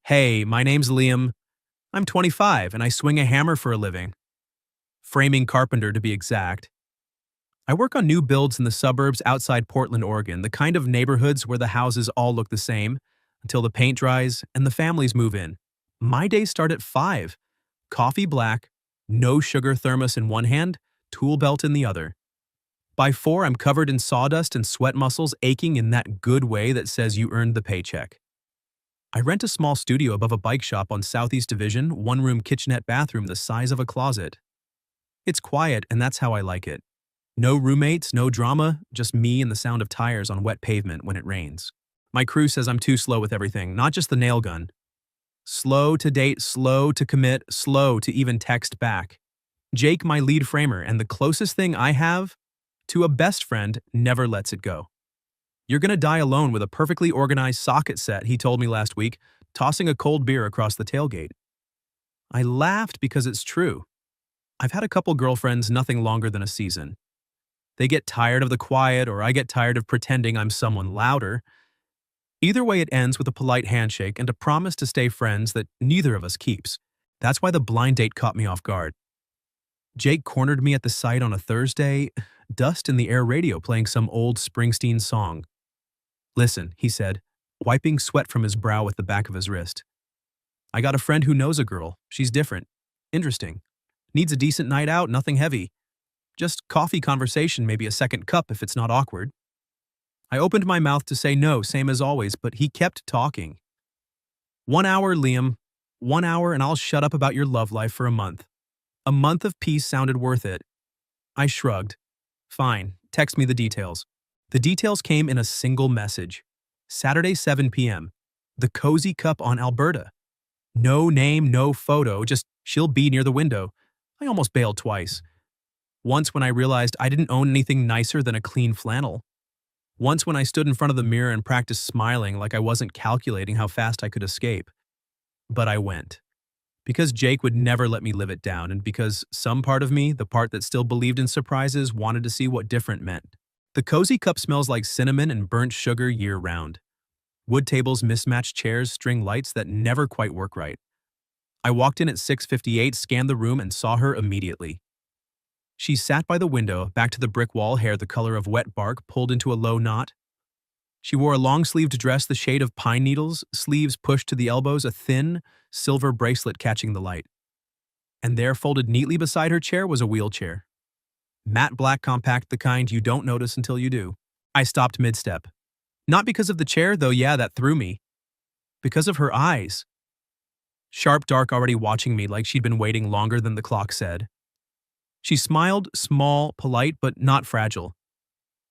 Hey, my name's Liam. I'm 25 and I swing a hammer for a living. Framing carpenter to be exact. I work on new builds in the suburbs outside Portland, Oregon, the kind of neighborhoods where the houses all look the same until the paint dries and the families move in. My days start at 5. Coffee black, no sugar thermos in one hand, tool belt in the other. By 4, I'm covered in sawdust and sweat muscles aching in that good way that says you earned the paycheck. I rent a small studio above a bike shop on Southeast Division, one-room kitchenette bathroom the size of a closet. It's quiet, and that's how I like it. No roommates, no drama, just me and the sound of tires on wet pavement when it rains. My crew says I'm too slow with everything, not just the nail gun. Slow to date, slow to commit, slow to even text back. Jake, my lead framer, and the closest thing I have to a best friend, never lets it go. You're gonna die alone with a perfectly organized socket set, he told me last week, tossing a cold beer across the tailgate. I laughed because it's true. I've had a couple girlfriends nothing longer than a season. They get tired of the quiet, or I get tired of pretending I'm someone louder. Either way, it ends with a polite handshake and a promise to stay friends that neither of us keeps. That's why the blind date caught me off guard. Jake cornered me at the site on a Thursday, dust in the air radio playing some old Springsteen song. Listen, he said, wiping sweat from his brow with the back of his wrist. I got a friend who knows a girl. She's different. Interesting. Needs a decent night out, nothing heavy. Just coffee conversation, maybe a second cup if it's not awkward. I opened my mouth to say no, same as always, but he kept talking. 1 hour, Liam. 1 hour and I'll shut up about your love life for a month. A month of peace sounded worth it. I shrugged. Fine, text me the details. The details came in a single message. Saturday, 7 p.m. The Cozy Cup on Alberta. No name, no photo, just she'll be near the window. I almost bailed twice. Once when I realized I didn't own anything nicer than a clean flannel. Once when I stood in front of the mirror and practiced smiling like I wasn't calculating how fast I could escape. But I went. Because Jake would never let me live it down, and because some part of me, the part that still believed in surprises, wanted to see what different meant. The Cozy Cup smells like cinnamon and burnt sugar year-round. Wood tables, mismatched chairs, string lights that never quite work right. I walked in at 6:58, scanned the room, and saw her immediately. She sat by the window, back to the brick wall, hair the color of wet bark pulled into a low knot. She wore a long-sleeved dress the shade of pine needles, sleeves pushed to the elbows, a thin, silver bracelet catching the light. And there, folded neatly beside her chair, was a wheelchair. Matte black compact, the kind you don't notice until you do. I stopped mid-step. Not because of the chair, though yeah, that threw me. Because of her eyes. Sharp dark, already watching me like she'd been waiting longer than the clock said. She smiled, small, polite, but not fragile.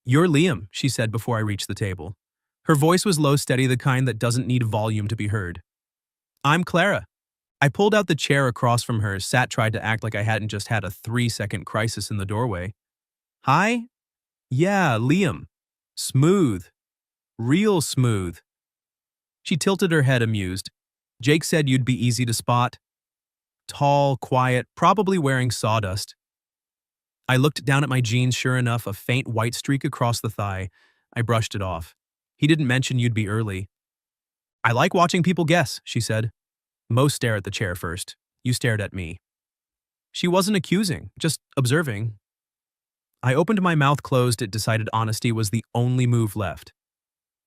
You're Liam, she said before I reached the table. Her voice was low, steady, the kind that doesn't need volume to be heard. I'm Clara. I pulled out the chair across from her, tried to act like I hadn't just had a 3-second crisis in the doorway. Hi? Yeah, Liam. Smooth. Real smooth. She tilted her head, amused. Jake said you'd be easy to spot. Tall, quiet, probably wearing sawdust. I looked down at my jeans, sure enough, a faint white streak across the thigh. I brushed it off. He didn't mention you'd be early. I like watching people guess, she said. Most stare at the chair first. You stared at me. She wasn't accusing, just observing. I opened my mouth closed. It decided honesty was the only move left.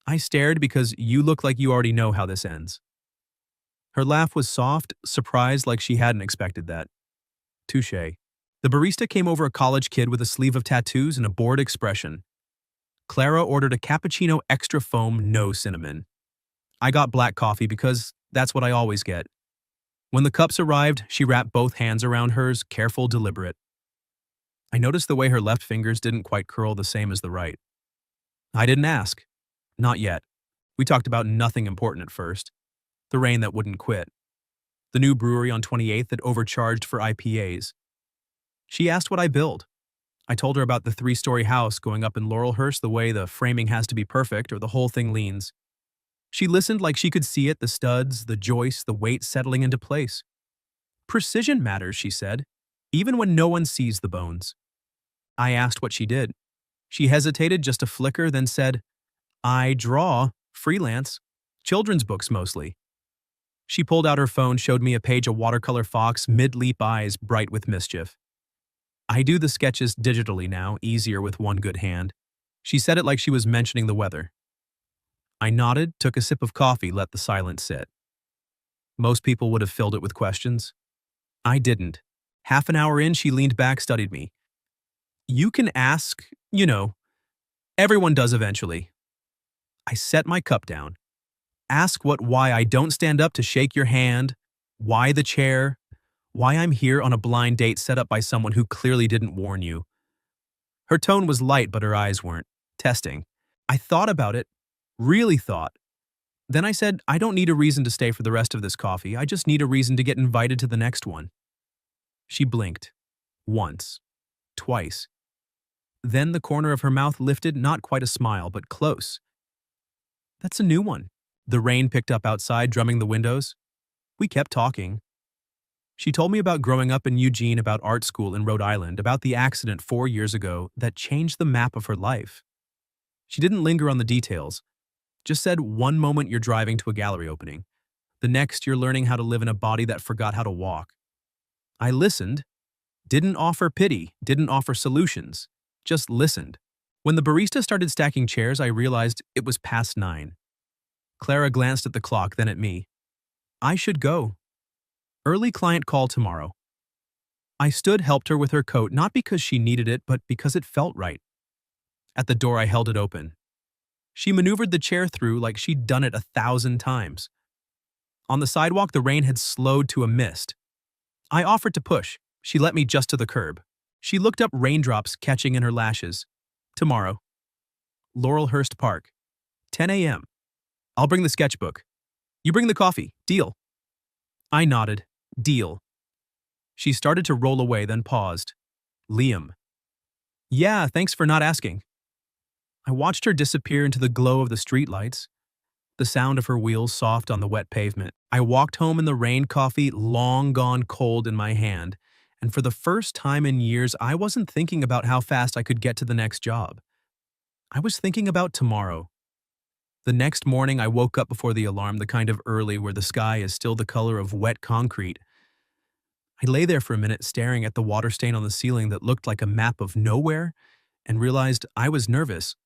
I stared because you look like you already know how this ends. Her laugh was soft, surprised like she hadn't expected that. Touché. The barista came over, a college kid with a sleeve of tattoos and a bored expression. Clara ordered a cappuccino extra foam, no cinnamon. I got black coffee because that's what I always get. When the cups arrived, she wrapped both hands around hers, careful, deliberate. I noticed the way her left fingers didn't quite curl the same as the right. I didn't ask. Not yet. We talked about nothing important at first. The rain that wouldn't quit. The new brewery on 28th that overcharged for IPAs. She asked what I build. I told her about the 3-story house going up in Laurelhurst, the way the framing has to be perfect or the whole thing leans. She listened like she could see it, the studs, the joists, the weight settling into place. Precision matters, she said, even when no one sees the bones. I asked what she did. She hesitated just a flicker, then said, I draw, freelance, children's books mostly. She pulled out her phone, showed me a page of watercolor fox, mid-leap eyes bright with mischief. I do the sketches digitally now, easier with one good hand. She said it like she was mentioning the weather. I nodded, took a sip of coffee, let the silence sit. Most people would have filled it with questions. I didn't. Half an hour in, she leaned back, studied me. You can ask, everyone does eventually. I set my cup down. Ask why I don't stand up to shake your hand, why the chair, why I'm here on a blind date set up by someone who clearly didn't warn you. Her tone was light, but her eyes weren't. Testing. I thought about it, really thought. Then I said, I don't need a reason to stay for the rest of this coffee, I just need a reason to get invited to the next one. She blinked. Once. Twice. Then the corner of her mouth lifted, not quite a smile, but close. That's a new one. The rain picked up outside, drumming the windows. We kept talking. She told me about growing up in Eugene, about art school in Rhode Island, about the accident 4 years ago that changed the map of her life. She didn't linger on the details, just said one moment you're driving to a gallery opening, the next you're learning how to live in a body that forgot how to walk. I listened, didn't offer pity, didn't offer solutions, just listened. When the barista started stacking chairs, I realized it was past 9. Clara glanced at the clock, then at me. I should go. Early client call tomorrow. I stood, helped her with her coat, not because she needed it, but because it felt right. At the door, I held it open. She maneuvered the chair through like she'd done it 1,000 times. On the sidewalk, the rain had slowed to a mist. I offered to push. She let me just to the curb. She looked up, raindrops catching in her lashes. Tomorrow. Laurelhurst Park. 10 a.m. I'll bring the sketchbook. You bring the coffee. Deal. I nodded. Deal. She started to roll away, then paused. Liam. Yeah, thanks for not asking. I watched her disappear into the glow of the streetlights, the sound of her wheels soft on the wet pavement. I walked home in the rain, coffee long gone cold in my hand, and for the first time in years, I wasn't thinking about how fast I could get to the next job. I was thinking about tomorrow. The next morning, I woke up before the alarm, the kind of early where the sky is still the color of wet concrete. I lay there for a minute, staring at the water stain on the ceiling that looked like a map of nowhere, and realized I was nervous.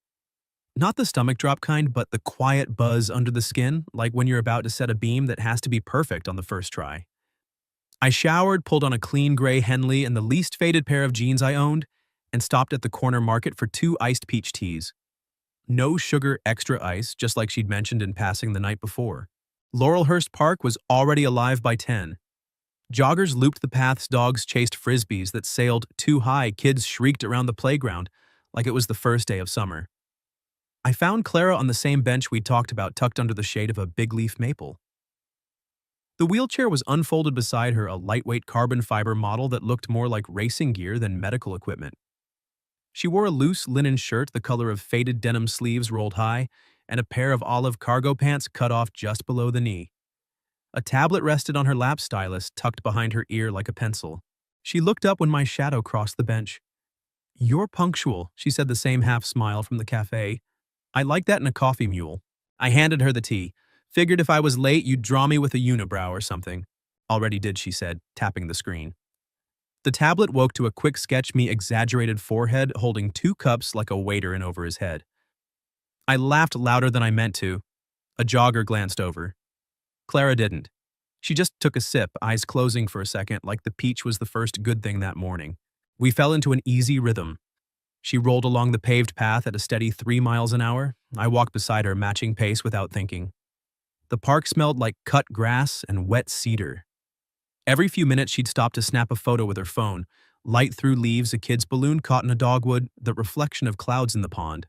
Not the stomach drop kind, but the quiet buzz under the skin, like when you're about to set a beam that has to be perfect on the first try. I showered, pulled on a clean gray Henley and the least faded pair of jeans I owned, and stopped at the corner market for 2 iced peach teas. No sugar, extra ice, just like she'd mentioned in passing the night before. Laurelhurst Park was already alive by 10. Joggers looped the paths, dogs chased frisbees that sailed too high, kids shrieked around the playground like it was the first day of summer. I found Clara on the same bench we'd talked about, tucked under the shade of a big leaf maple. The wheelchair was unfolded beside her, a lightweight carbon fiber model that looked more like racing gear than medical equipment. She wore a loose linen shirt, the color of faded denim sleeves rolled high, and a pair of olive cargo pants cut off just below the knee. A tablet rested on her lap, stylus tucked behind her ear like a pencil. She looked up when my shadow crossed the bench. You're punctual, she said, the same half-smile from the cafe. I like that in a coffee mule. I handed her the tea. Figured if I was late, you'd draw me with a unibrow or something. Already did, she said, tapping the screen. The tablet woke to a quick sketch me exaggerated forehead holding 2 cups like a waiter in over his head. I laughed louder than I meant to. A jogger glanced over. Clara didn't. She just took a sip, eyes closing for a second, like the peach was the first good thing that morning. We fell into an easy rhythm. She rolled along the paved path at a steady 3 miles an hour. I walked beside her, matching pace without thinking. The park smelled like cut grass and wet cedar. Every few minutes, she'd stop to snap a photo with her phone. Light through leaves, a kid's balloon caught in a dogwood, the reflection of clouds in the pond.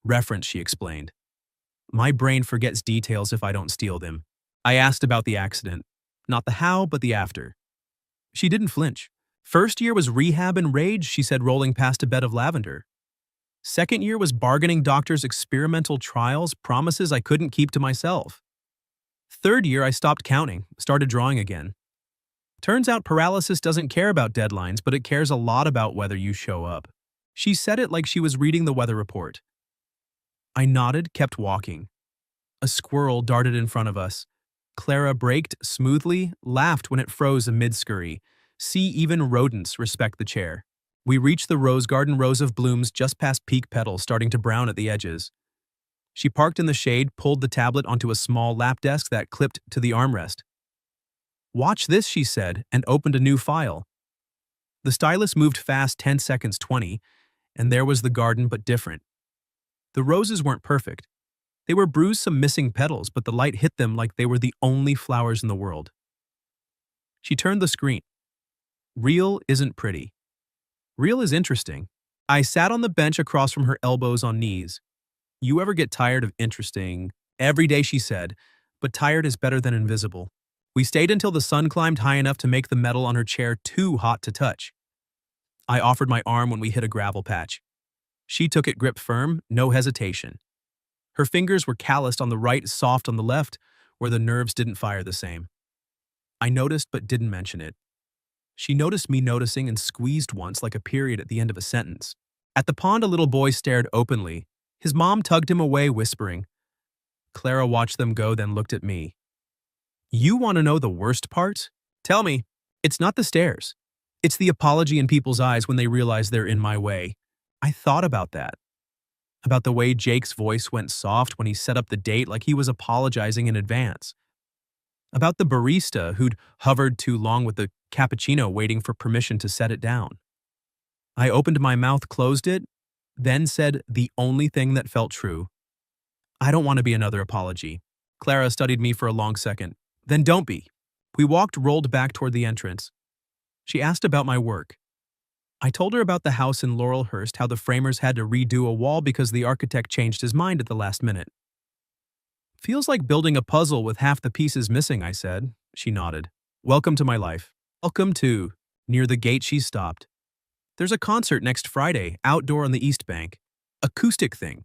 Reference, she explained. My brain forgets details if I don't steal them. I asked about the accident. Not the how, but the after. She didn't flinch. First year was rehab and rage, she said, rolling past a bed of lavender. Second year was bargaining doctors' experimental trials, promises I couldn't keep to myself. Third year, I stopped counting, started drawing again. Turns out paralysis doesn't care about deadlines, but it cares a lot about whether you show up. She said it like she was reading the weather report. I nodded, kept walking. A squirrel darted in front of us. Clara braked smoothly, laughed when it froze amid scurry. See, even rodents respect the chair. We reached the rose garden rows of blooms just past peak petals starting to brown at the edges. She parked in the shade, pulled the tablet onto a small lap desk that clipped to the armrest. Watch this, she said, and opened a new file. The stylus moved fast 10 seconds 20, and there was the garden but different. The roses weren't perfect. They were bruised some missing petals, but the light hit them like they were the only flowers in the world. She turned the screen. Real isn't pretty. Real is interesting. I sat on the bench across from her, elbows on knees. You ever get tired of interesting? Every day, she said, but tired is better than invisible. We stayed until the sun climbed high enough to make the metal on her chair too hot to touch. I offered my arm when we hit a gravel patch. She took it, grip firm, no hesitation. Her fingers were calloused on the right, soft on the left, where the nerves didn't fire the same. I noticed but didn't mention it. She noticed me noticing and squeezed once like a period at the end of a sentence. At the pond, a little boy stared openly. His mom tugged him away, whispering. Clara watched them go, then looked at me. You want to know the worst part? Tell me. It's not the stares. It's the apology in people's eyes when they realize they're in my way. I thought about that. About the way Jake's voice went soft when he set up the date like he was apologizing in advance. About the barista who'd hovered too long with the cappuccino waiting for permission to set it down. I opened my mouth, closed it, then said the only thing that felt true. I don't want to be another apology. Clara studied me for a long second. Then don't be. We walked, rolled back toward the entrance. She asked about my work. I told her about the house in Laurelhurst, how the framers had to redo a wall because the architect changed his mind at the last minute. Feels like building a puzzle with half the pieces missing, I said. She nodded. Welcome to my life. Welcome to. Near the gate, she stopped. There's a concert next Friday, outdoor on the East Bank. Acoustic thing.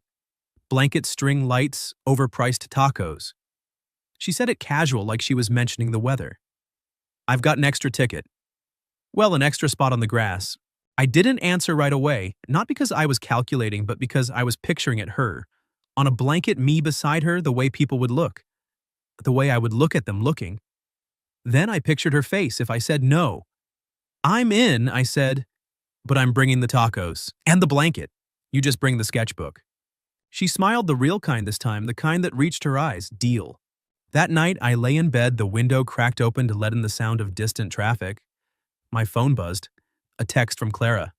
Blanket string lights, overpriced tacos. She said it casual, like she was mentioning the weather. I've got an extra ticket. Well, an extra spot on the grass. I didn't answer right away, not because I was calculating, but because I was picturing it her. On a blanket, me beside her, the way people would look. The way I would look at them looking. Then I pictured her face if I said no. I'm in, I said, but I'm bringing the tacos. And the blanket. You just bring the sketchbook. She smiled, the real kind this time, the kind that reached her eyes. Deal. That night, I lay in bed, the window cracked open to let in the sound of distant traffic. My phone buzzed. A text from Clara.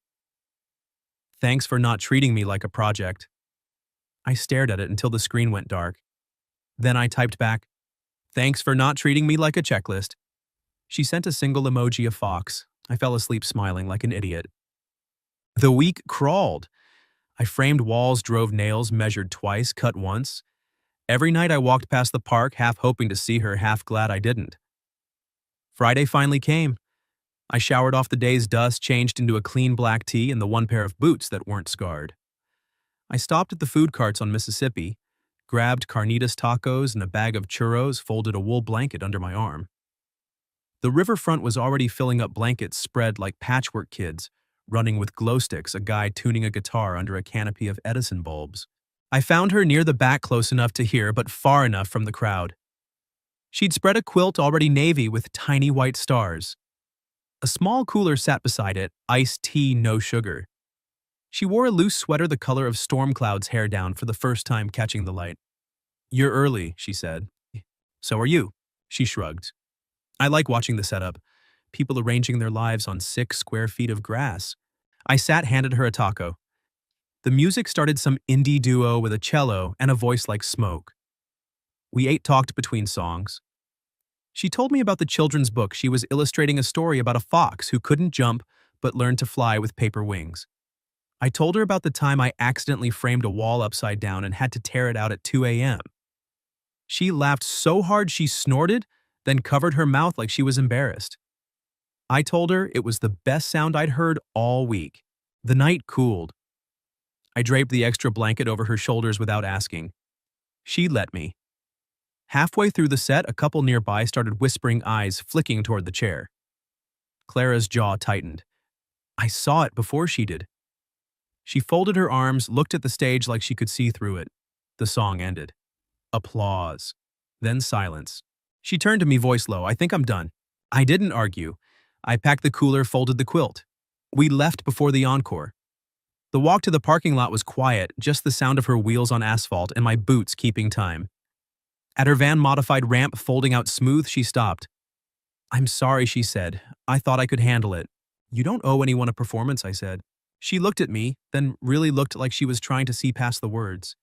Thanks for not treating me like a project. I stared at it until the screen went dark. Then I typed back, thanks for not treating me like a checklist. She sent a single emoji of fox. I fell asleep smiling like an idiot. The week crawled. I framed walls, drove nails, measured twice, cut once. Every night I walked past the park, half hoping to see her, half glad I didn't. Friday finally came. I showered off the day's dust, changed into a clean black tee and the one pair of boots that weren't scarred. I stopped at the food carts on Mississippi, grabbed carnitas tacos and a bag of churros, folded a wool blanket under my arm. The riverfront was already filling up, blankets spread like patchwork kids, running with glow sticks, a guy tuning a guitar under a canopy of Edison bulbs. I found her near the back, close enough to hear, but far enough from the crowd. She'd spread a quilt already navy with tiny white stars. A small cooler sat beside it, iced tea, no sugar. She wore a loose sweater the color of storm clouds, hair down for the first time catching the light. You're early, she said. So are you, she shrugged. I like watching the setup, people arranging their lives on 6 square feet of grass. I sat, handed her a taco. The music started, some indie duo with a cello and a voice like smoke. We ate, talked between songs. She told me about the children's book. She was illustrating a story about a fox who couldn't jump but learned to fly with paper wings. I told her about the time I accidentally framed a wall upside down and had to tear it out at 2 a.m. She laughed so hard she snorted, then covered her mouth like she was embarrassed. I told her it was the best sound I'd heard all week. The night cooled. I draped the extra blanket over her shoulders without asking. She let me. Halfway through the set, a couple nearby started whispering, eyes flicking toward the chair. Clara's jaw tightened. I saw it before she did. She folded her arms, looked at the stage like she could see through it. The song ended. Applause. Then silence. She turned to me, voice low. I think I'm done. I didn't argue. I packed the cooler, folded the quilt. We left before the encore. The walk to the parking lot was quiet, just the sound of her wheels on asphalt and my boots keeping time. At her van-modified ramp folding out smooth, she stopped. I'm sorry, she said. I thought I could handle it. You don't owe anyone a performance, I said. She looked at me, then really looked like she was trying to see past the words.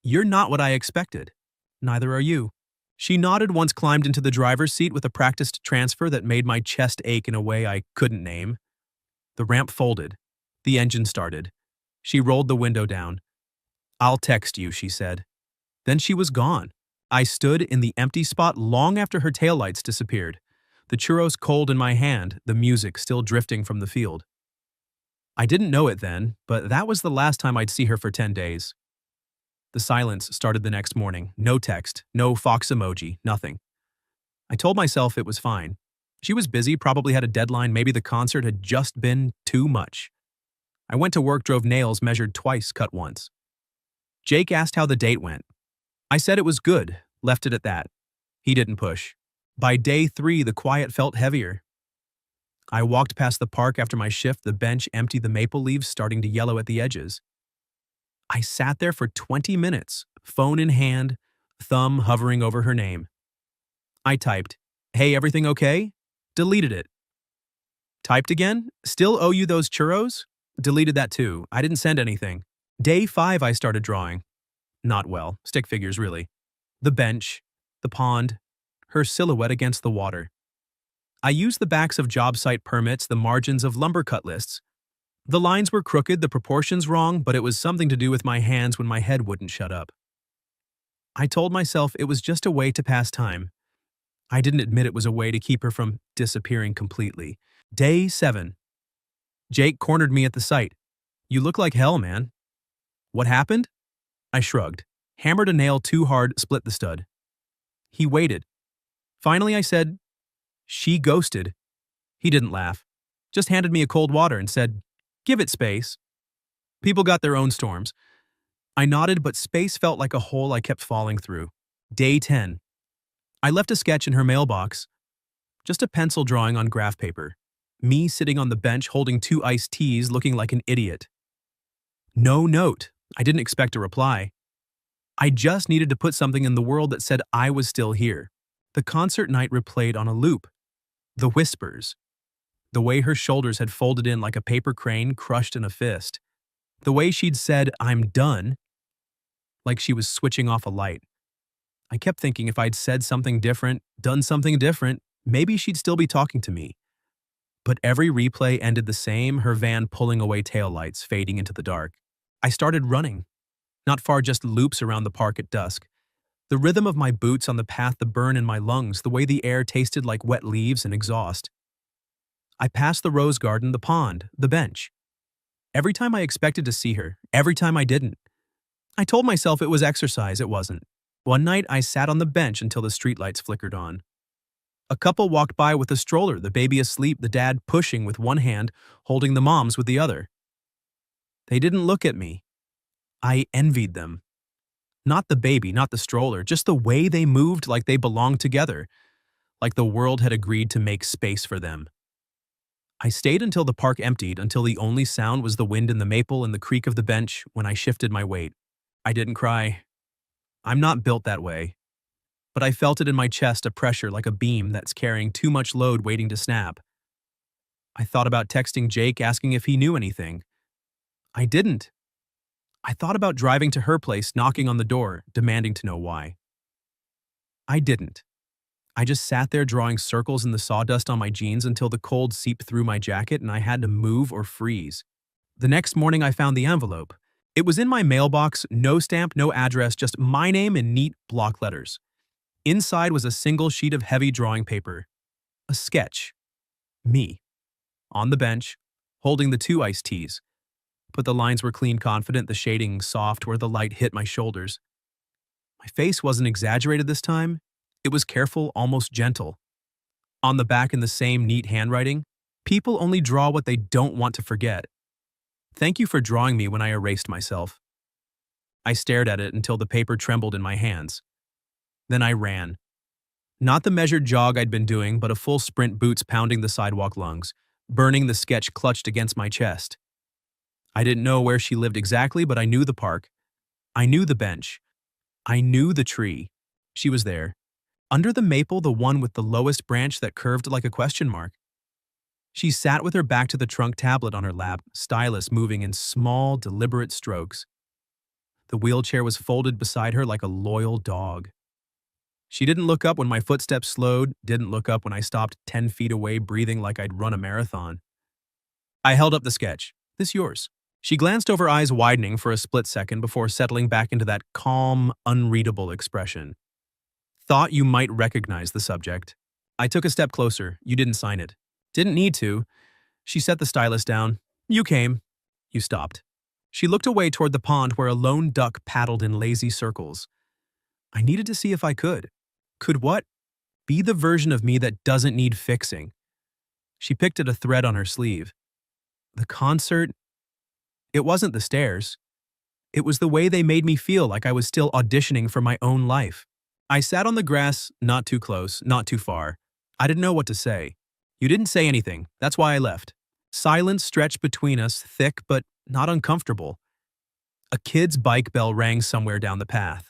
You're not what I expected. Neither are you. She nodded, once climbed into the driver's seat with a practiced transfer that made my chest ache in a way I couldn't name. The ramp folded. The engine started. She rolled the window down. I'll text you, she said. Then she was gone. I stood in the empty spot long after her taillights disappeared, the churros cold in my hand, the music still drifting from the field. I didn't know it then, but that was the last time I'd see her for 10 days. The silence started the next morning. No text, no fox emoji, nothing. I told myself it was fine. She was busy, probably had a deadline, maybe the concert had just been too much. I went to work, drove nails, measured twice, cut once. Jake asked how the date went. I said it was good, left it at that. He didn't push. By day 3, the quiet felt heavier. I walked past the park after my shift, the bench empty, the maple leaves starting to yellow at the edges. I sat there for 20 minutes, phone in hand, thumb hovering over her name. I typed, "Hey, everything okay?" Deleted it. Typed again, "Still owe you those churros?" Deleted that too. I didn't send anything. Day 5, I started drawing. Not well, stick figures really. The bench, the pond, her silhouette against the water. I used the backs of job site permits, the margins of lumber cut lists. The lines were crooked, the proportions wrong, but it was something to do with my hands when my head wouldn't shut up. I told myself it was just a way to pass time. I didn't admit it was a way to keep her from disappearing completely. Day 7. Jake cornered me at the site. You look like hell, man. What happened? I shrugged, hammered a nail too hard, split the stud. He waited. Finally, I said, she ghosted. He didn't laugh, just handed me a cold water and said, give it space. People got their own storms. I nodded, but space felt like a hole I kept falling through. Day 10. I left a sketch in her mailbox. Just a pencil drawing on graph paper. Me sitting on the bench holding 2 iced teas looking like an idiot. No note. I didn't expect a reply. I just needed to put something in the world that said I was still here. The concert night replayed on a loop. The whispers. The way her shoulders had folded in like a paper crane crushed in a fist. The way she'd said, I'm done, like she was switching off a light. I kept thinking if I'd said something different, done something different, maybe she'd still be talking to me. But every replay ended the same, her van pulling away taillights, fading into the dark. I started running. Not far, just loops around the park at dusk. The rhythm of my boots on the path, the burn in my lungs, the way the air tasted like wet leaves and exhaust. I passed the rose garden, the pond, the bench. Every time I expected to see her, every time I didn't. I told myself it was exercise, it wasn't. One night I sat on the bench until the streetlights flickered on. A couple walked by with a stroller, the baby asleep, the dad pushing with one hand, holding the moms with the other. They didn't look at me. I envied them. Not the baby, not the stroller, just the way they moved like they belonged together, like the world had agreed to make space for them. I stayed until the park emptied, until the only sound was the wind in the maple and the creak of the bench when I shifted my weight. I didn't cry. I'm not built that way. But I felt it in my chest, a pressure like a beam that's carrying too much load waiting to snap. I thought about texting Jake, asking if he knew anything. I didn't. I thought about driving to her place, knocking on the door, demanding to know why. I didn't. I just sat there drawing circles in the sawdust on my jeans until the cold seeped through my jacket and I had to move or freeze. The next morning I found the envelope. It was in my mailbox, no stamp, no address, just my name in neat block letters. Inside was a single sheet of heavy drawing paper. A sketch. Me. On the bench, holding the 2 iced teas. But the lines were clean, confident, the shading soft where the light hit my shoulders. My face wasn't exaggerated this time. It was careful, almost gentle. On the back in the same neat handwriting, people only draw what they don't want to forget. Thank you for drawing me when I erased myself. I stared at it until the paper trembled in my hands. Then I ran. Not the measured jog I'd been doing, but a full sprint, boots pounding the sidewalk, lungs burning, the sketch clutched against my chest. I didn't know where she lived exactly, but I knew the park. I knew the bench. I knew the tree. She was there. Under the maple, the one with the lowest branch that curved like a question mark. She sat with her back to the trunk, tablet on her lap, stylus moving in small, deliberate strokes. The wheelchair was folded beside her like a loyal dog. She didn't look up when my footsteps slowed, didn't look up when I stopped 10 feet away, breathing like I'd run a marathon. I held up the sketch. This yours. She glanced over, eyes widening for a split second before settling back into that calm, unreadable expression. Thought you might recognize the subject. I took a step closer. You didn't sign it. Didn't need to. She set the stylus down. You came. You stopped. She looked away toward the pond where a lone duck paddled in lazy circles. I needed to see if I could. Could what? Be the version of me that doesn't need fixing. She picked at a thread on her sleeve. The concert, it wasn't the stairs. It was the way they made me feel like I was still auditioning for my own life. I sat on the grass, not too close, not too far. I didn't know what to say. You didn't say anything. That's why I left. Silence stretched between us, thick but not uncomfortable. A kid's bike bell rang somewhere down the path.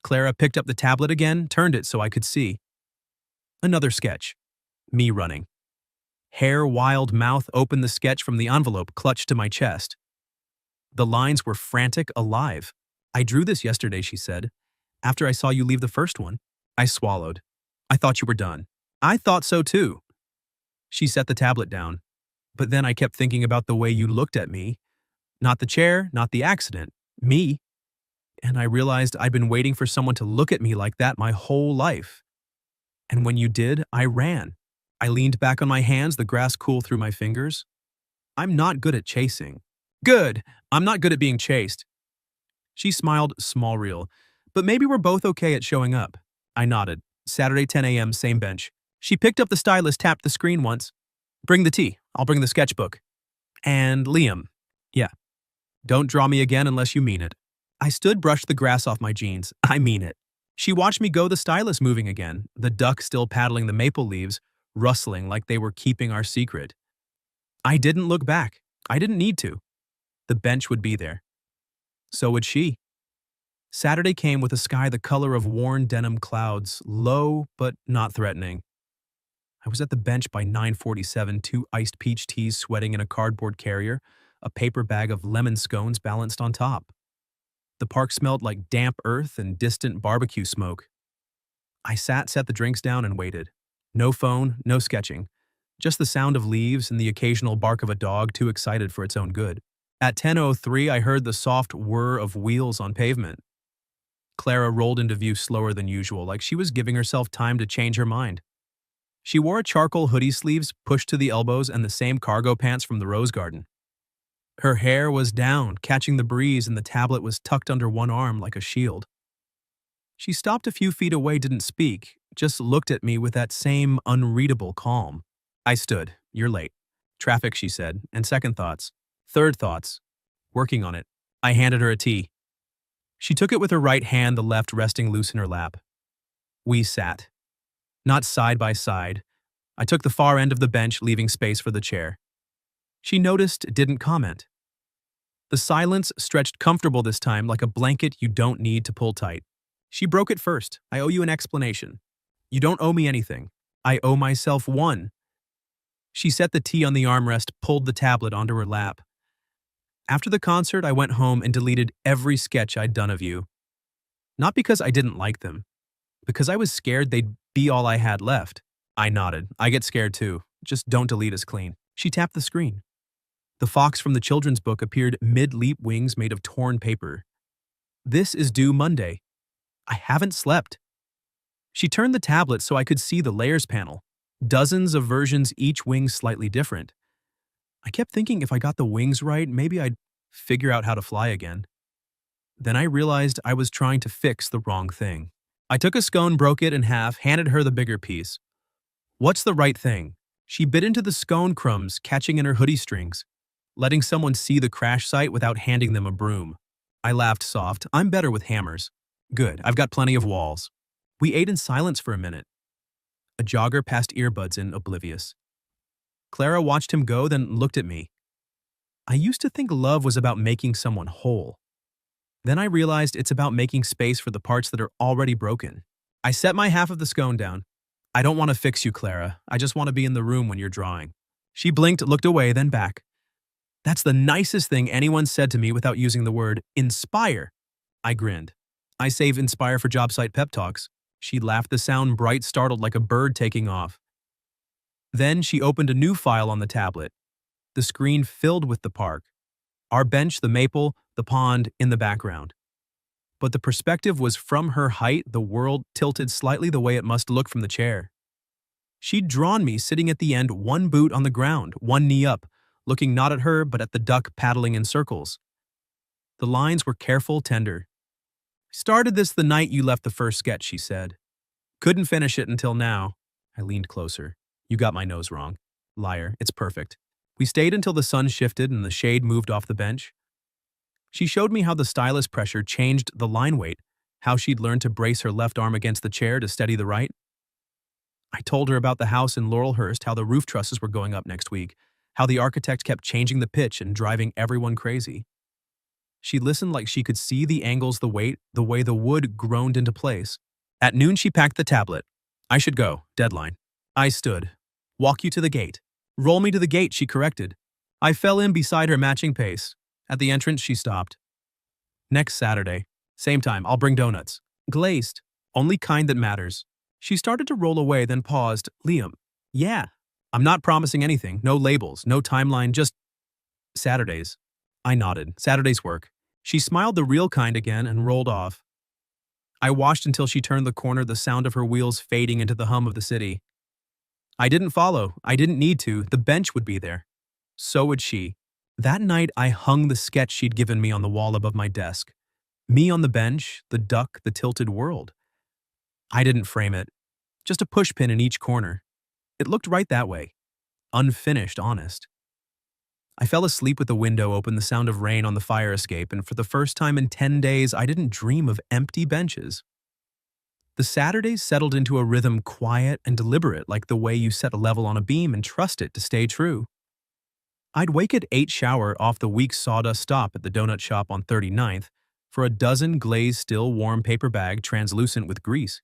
Clara picked up the tablet again, turned it so I could see. Another sketch. Me running. Hair, wild mouth, opened, the sketch from the envelope clutched to my chest. The lines were frantic, alive. I drew this yesterday, she said. After I saw you leave the first one. I swallowed. I thought you were done. I thought so too. She set the tablet down. But then I kept thinking about the way you looked at me. Not the chair, not the accident. Me. And I realized I'd been waiting for someone to look at me like that my whole life. And when you did, I ran. I leaned back on my hands, the grass cool through my fingers. I'm not good at chasing. Good. I'm not good at being chased. She smiled, small reel. But maybe we're both okay at showing up. I nodded. Saturday, 10 a.m., same bench. She picked up the stylus, tapped the screen once. Bring the tea. I'll bring the sketchbook. And Liam. Yeah. Don't draw me again unless you mean it. I stood, brushed the grass off my jeans. I mean it. She watched me go, the stylus moving again, the duck still paddling the maple leaves, rustling like they were keeping our secret. I didn't look back. I didn't need to. The bench would be there. So would she. Saturday came with a sky the color of worn denim clouds, low but not threatening. I was at the bench by 9:47, 2 iced peach teas sweating in a cardboard carrier, a paper bag of lemon scones balanced on top. The park smelled like damp earth and distant barbecue smoke. I sat, set the drinks down, and waited. No phone, no sketching. Just the sound of leaves and the occasional bark of a dog too excited for its own good. At 10:03, I heard the soft whir of wheels on pavement. Clara rolled into view slower than usual, like she was giving herself time to change her mind. She wore a charcoal hoodie, sleeves pushed to the elbows, and the same cargo pants from the rose garden. Her hair was down, catching the breeze, and the tablet was tucked under one arm like a shield. She stopped a few feet away, didn't speak, just looked at me with that same unreadable calm. I stood. You're late. Traffic, she said, and second thoughts. Third thoughts. Working on it. I handed her a tea. She took it with her right hand, the left resting loose in her lap. We sat. Not side by side. I took the far end of the bench, leaving space for the chair. She noticed, didn't comment. The silence stretched comfortable this time, like a blanket you don't need to pull tight. She broke it first. I owe you an explanation. You don't owe me anything. I owe myself one. She set the tea on the armrest, pulled the tablet onto her lap. After the concert, I went home and deleted every sketch I'd done of you. Not because I didn't like them, because I was scared they'd be all I had left. I nodded. I get scared too. Just don't delete us clean. She tapped the screen. The fox from the children's book appeared mid-leap, wings made of torn paper. This is due Monday. I haven't slept. She turned the tablet so I could see the layers panel. Dozens of versions, each wing slightly different. I kept thinking if I got the wings right, maybe I'd figure out how to fly again. Then I realized I was trying to fix the wrong thing. I took a scone, broke it in half, handed her the bigger piece. What's the right thing? She bit into the scone crumbs, catching in her hoodie strings, letting someone see the crash site without handing them a broom. I laughed soft. I'm better with hammers. Good, I've got plenty of walls. We ate in silence for a minute. A jogger passed earbuds in, oblivious. Clara watched him go, then looked at me. I used to think love was about making someone whole. Then I realized it's about making space for the parts that are already broken. I set my half of the scone down. I don't want to fix you, Clara. I just want to be in the room when you're drawing. She blinked, looked away, then back. That's the nicest thing anyone said to me without using the word inspire. I grinned. I save inspire for job site pep talks. She laughed, the sound bright, startled like a bird taking off. Then she opened a new file on the tablet. The screen filled with the park. Our bench, the maple, the pond in the background. But the perspective was from her height, the world tilted slightly the way it must look from the chair. She'd drawn me sitting at the end, one boot on the ground, one knee up, looking not at her but at the duck paddling in circles. The lines were careful, tender. Started this the night you left the first sketch, she said. Couldn't finish it until now. I leaned closer. You got my nose wrong. Liar, it's perfect. We stayed until the sun shifted and the shade moved off the bench. She showed me how the stylus pressure changed the line weight, how she'd learned to brace her left arm against the chair to steady the right. I told her about the house in Laurelhurst, how the roof trusses were going up next week, how the architect kept changing the pitch and driving everyone crazy. She listened like she could see the angles, the weight, the way the wood groaned into place. At noon, she packed the tablet. I should go. Deadline. I stood. Walk you to the gate. Roll me to the gate, she corrected. I fell in beside her, matching pace. At the entrance, she stopped. Next Saturday. Same time, I'll bring donuts. Glazed. Only kind that matters. She started to roll away, then paused. Liam. Yeah. I'm not promising anything. No labels, no timeline, just Saturdays. I nodded. Saturdays work. She smiled the real kind again and rolled off. I watched until she turned the corner, the sound of her wheels fading into the hum of the city. I didn't follow. I didn't need to. The bench would be there. So would she. That night, I hung the sketch she'd given me on the wall above my desk. Me on the bench, the duck, the tilted world. I didn't frame it. Just a pushpin in each corner. It looked right that way. Unfinished, honest. I fell asleep with the window open, the sound of rain on the fire escape, and for the first time in 10 days, I didn't dream of empty benches. The Saturdays settled into a rhythm, quiet and deliberate, like the way you set a level on a beam and trust it to stay true. I'd wake at 8, shower off the week's sawdust stop at the donut shop on 39th for a dozen glazed, still warm paper bag translucent with grease.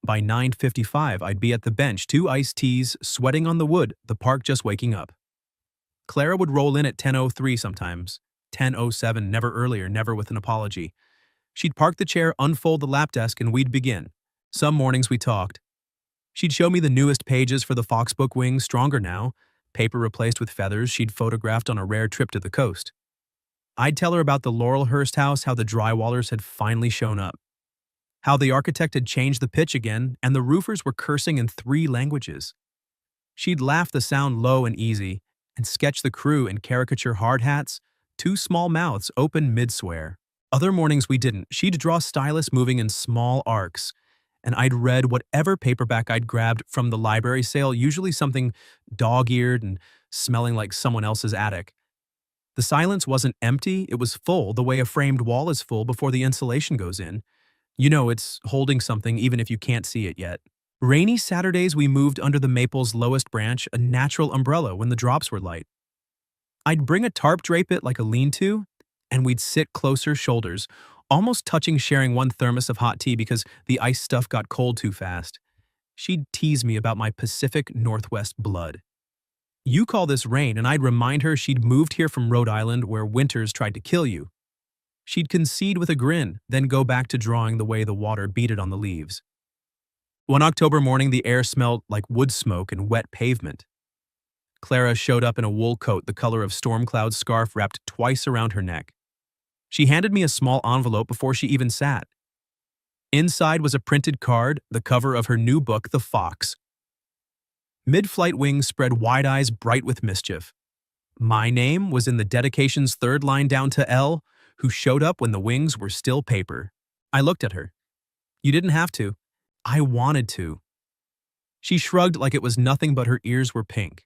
By 9:55, I'd be at the bench, 2 iced teas, sweating on the wood, the park just waking up. Clara would roll in at 10:03 sometimes, 10:07, never earlier, never with an apology. She'd park the chair, unfold the lap desk, and we'd begin. Some mornings we talked. She'd show me the newest pages for the Foxbook wings, stronger now, paper replaced with feathers she'd photographed on a rare trip to the coast. I'd tell her about the Laurelhurst house, how the drywallers had finally shown up, how the architect had changed the pitch again, and the roofers were cursing in 3 languages. She'd laugh the sound low and easy, and sketch the crew in caricature hard hats, 2 small mouths open mid-swear. Other mornings we didn't. She'd draw stylus moving in small arcs, and I'd read whatever paperback I'd grabbed from the library sale, usually something dog-eared and smelling like someone else's attic. The silence wasn't empty, it was full, the way a framed wall is full before the insulation goes in. You know it's holding something even if you can't see it yet. Rainy Saturdays we moved under the maple's lowest branch, a natural umbrella when the drops were light. I'd bring a tarp, drape it like a lean-to, and we'd sit closer, shoulders, almost touching, sharing one thermos of hot tea because the ice stuff got cold too fast. She'd tease me about my Pacific Northwest blood. You call this rain, and I'd remind her she'd moved here from Rhode Island where winters tried to kill you. She'd concede with a grin, then go back to drawing the way the water beaded on the leaves. One October morning, the air smelled like wood smoke and wet pavement. Clara showed up in a wool coat the color of storm cloud scarf wrapped twice around her neck. She handed me a small envelope before she even sat. Inside was a printed card, the cover of her new book, The Fox. Mid-flight wings spread wide eyes bright with mischief. My name was in the dedication's 3rd line down to L, who showed up when the wings were still paper. I looked at her. You didn't have to. I wanted to. She shrugged like it was nothing but her ears were pink.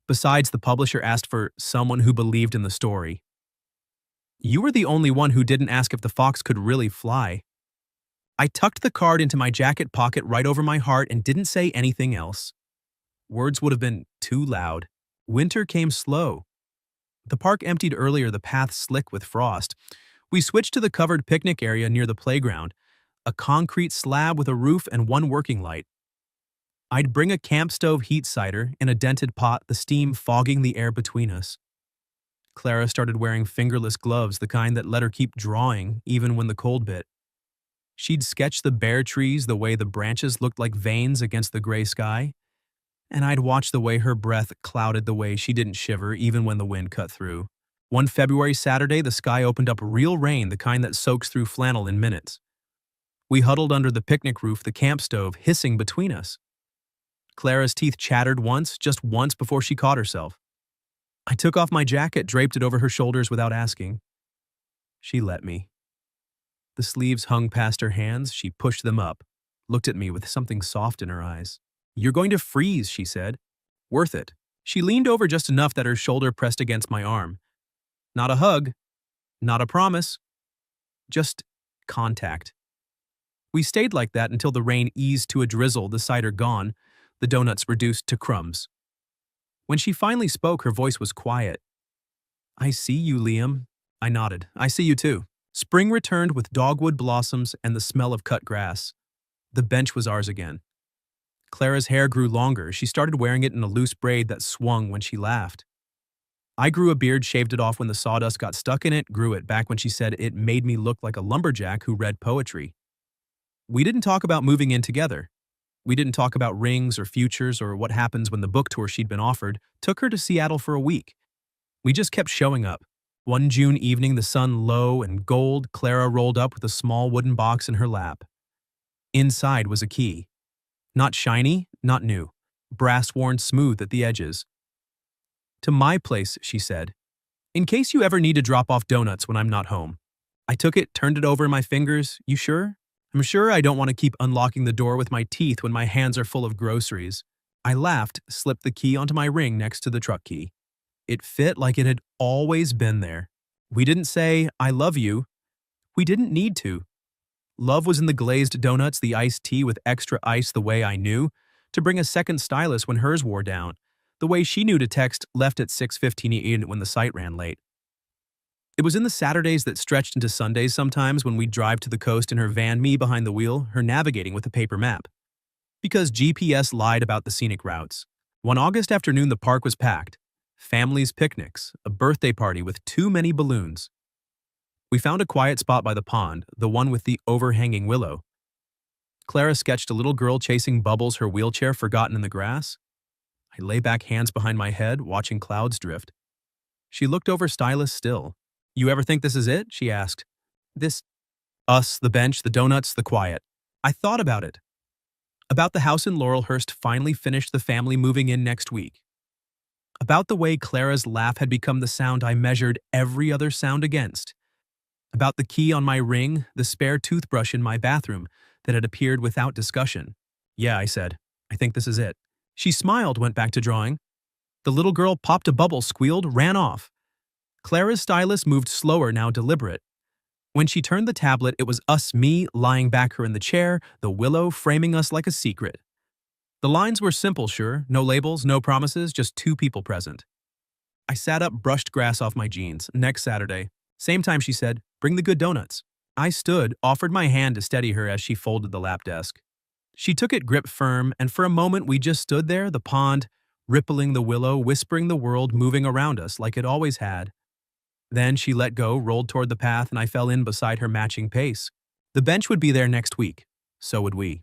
Besides, the publisher asked for someone who believed in the story. You were the only one who didn't ask if the fox could really fly. I tucked the card into my jacket pocket right over my heart and didn't say anything else. Words would have been too loud. Winter came slow. The park emptied earlier, the path slick with frost. We switched to the covered picnic area near the playground, a concrete slab with a roof and one working light. I'd bring a camp stove heat cider in a dented pot, the steam fogging the air between us. Clara started wearing fingerless gloves, the kind that let her keep drawing even when the cold bit. She'd sketch the bare trees the way the branches looked like veins against the gray sky, and I'd watch the way her breath clouded the way she didn't shiver even when the wind cut through. One February Saturday, the sky opened up real rain, the kind that soaks through flannel in minutes. We huddled under the picnic roof, the camp stove hissing between us. Clara's teeth chattered once, just once before she caught herself. I took off my jacket, draped it over her shoulders without asking. She let me. The sleeves hung past her hands. She pushed them up, looked at me with something soft in her eyes. "You're going to freeze," she said. "Worth it." She leaned over just enough that her shoulder pressed against my arm. Not a hug, not a promise, just contact. We stayed like that until the rain eased to a drizzle, the cider gone, the donuts reduced to crumbs. When she finally spoke, her voice was quiet. "I see you, Liam." I nodded. "I see you too." Spring returned with dogwood blossoms and the smell of cut grass. The bench was ours again. Clara's hair grew longer. She started wearing it in a loose braid that swung when she laughed. I grew a beard, shaved it off when the sawdust got stuck in it, grew it back when she said it made me look like a lumberjack who read poetry. We didn't talk about moving in together. We didn't talk about rings or futures or what happens when the book tour she'd been offered took her to Seattle for a week. We just kept showing up. One June evening, the sun low and gold, Clara rolled up with a small wooden box in her lap. Inside was a key. Not shiny, not new. Brass-worn smooth at the edges. "To my place," she said. "In case you ever need to drop off donuts when I'm not home." I took it, turned it over in my fingers. "You sure?" "I'm sure I don't want to keep unlocking the door with my teeth when my hands are full of groceries." I laughed, slipped the key onto my ring next to the truck key. It fit like it had always been there. We didn't say, "I love you." We didn't need to. Love was in the glazed donuts, the iced tea with extra ice the way I knew, to bring a second stylus when hers wore down, the way she knew to text left at 6:15 when the site ran late. It was in the Saturdays that stretched into Sundays sometimes when we'd drive to the coast in her van, me behind the wheel, her navigating with a paper map. Because GPS lied about the scenic routes. One August afternoon, the park was packed. Families' picnics, a birthday party with too many balloons. We found a quiet spot by the pond, the one with the overhanging willow. Clara sketched a little girl chasing bubbles, her wheelchair forgotten in the grass. I lay back, hands behind my head, watching clouds drift. She looked over, stylus still. "You ever think this is it?" she asked. "This, us, the bench, the donuts, the quiet." I thought about it. About the house in Laurelhurst finally finished, the family moving in next week. About the way Clara's laugh had become the sound I measured every other sound against. About the key on my ring, the spare toothbrush in my bathroom that had appeared without discussion. "Yeah," I said. "I think this is it." She smiled, went back to drawing. The little girl popped a bubble, squealed, ran off. Clara's stylus moved slower, now deliberate. When she turned the tablet, it was us, me, lying back her in the chair, the willow framing us like a secret. The lines were simple, sure, no labels, no promises, just two people present. I sat up, brushed grass off my jeans. Next Saturday. Same time, she said, "Bring the good donuts." I stood, offered my hand to steady her as she folded the lap desk. She took it, grip firm, and for a moment we just stood there, the pond, rippling the willow, whispering the world moving around us like it always had. Then she let go, rolled toward the path, and I fell in beside her, matching pace. The bench would be there next week. So would we.